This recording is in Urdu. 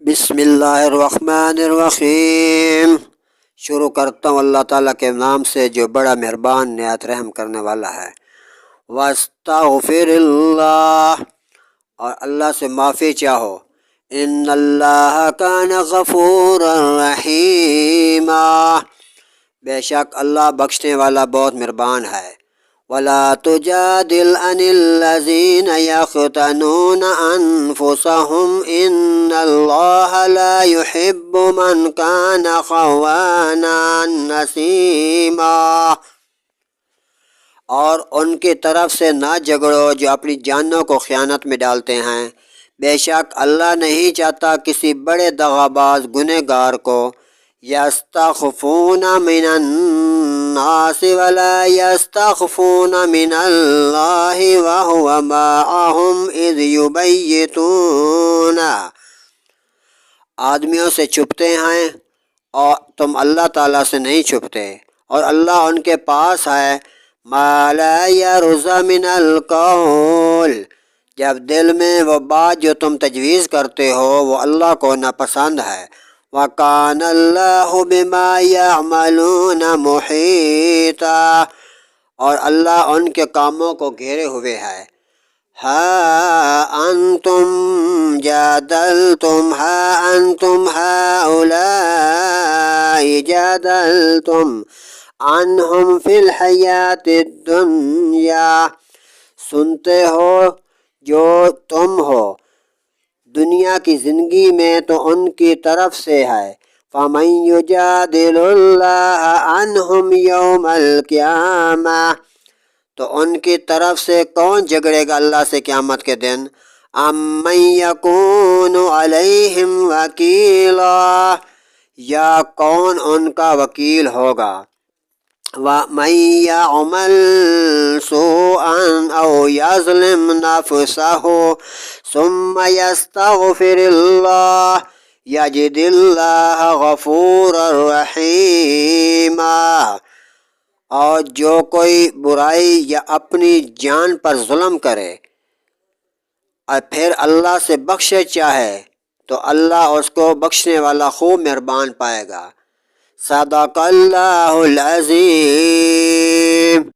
بسم اللہ الرحمن الرحیم۔ شروع کرتا ہوں اللہ تعالیٰ کے نام سے جو بڑا مہربان نہایت رحم کرنے والا ہے۔ واستغفر اللہ، اور اللہ سے معافی چاہو۔ ان اللہ کان غفورا رحیما، بے شک اللہ بخشنے والا بہت مہربان ہے۔ ولا تجادل عن الذین یختنون انفسهم ان اللہ لا يحب من کان خوانا نسیما، اور ان کی طرف سے نہ جھگڑو جو اپنی جانوں کو خیانت میں ڈالتے ہیں، بے شک اللہ نہیں چاہتا کسی بڑے دغاباز گنہگار کو۔ یستخفون من الناس ولا یستخفون من اللہ وهو معهم اذ یبیتون، آدمیوں سے چھپتے ہیں اور تم اللہ تعالیٰ سے نہیں چھپتے، اور اللہ ان کے پاس ہے۔ ما لا یرضی من القول، جب دل میں وہ بات جو تم تجویز کرتے ہو وہ اللہ کو ناپسند ہے۔ وَكَانَ اللَّهُ بِمَا يَعْمَلُونَ مُحِيطًا، اور اللہ ان کے کاموں کو گھیرے ہوئے ہے۔ ہَا أَنْتُمْ هَؤُلَاءِ جَادَلْتُمْ عَنْهُمْ فِي الْحَيَاةِ الدُّنْيَا، سنتے ہو جو تم ہو دنیا کی زندگی میں تو ان کی طرف سے ہے۔ فَمَن يُجَادِلُ اللَّهَ عَنْهُمْ يَوْمَ الْقِيَامَةِ، تو ان کی طرف سے کون جھگڑے گا اللہ سے قیامت کے دن۔ أَمَّن يَكُونُ عَلَيْهِمْ وَكِيلًا، یا کون ان کا وکیل ہوگا۔ وَمَن يَعْمَلْ سُوءًا أَوْ يَظْلِمْ نَفْسَهُ ثُمَّ يَسْتَغْفِرِ اللَّهَ يَجِدِ اللَّهَ غَفُورًا رَحِيمًا، اور جو کوئی برائی یا اپنی جان پر ظلم کرے اور پھر اللہ سے بخشش چاہے تو اللہ اس کو بخشنے والا خوب مہربان پائے گا۔ صدق اللہ العظیم۔